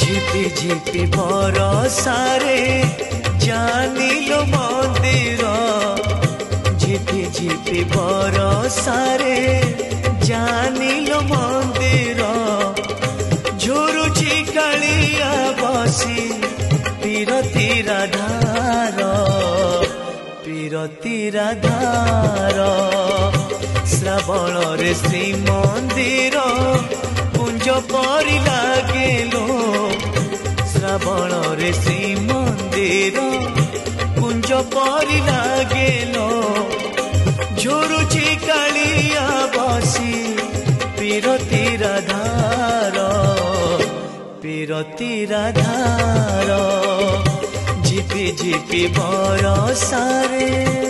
ঝিপি ঝিপি বরষারে জানিলো মন্দির ঝিপি ঝিপি বরষারে জানিলো মন্দির ঝুরুছি কালিয়া বসি পিরতি রাধার পিরতি রাধার শ্রাবণরে শ্রীমন্দির কুঞ্জ পরি লাগেলো শ্রাবণরে শ্রীমন্দির কুঞ্জ পরি লাগেলো ঝুরুছি কালিয়া বসি পিরতি রাধার পিরতি রাধার ঝিপি ঝিপি বরষারে।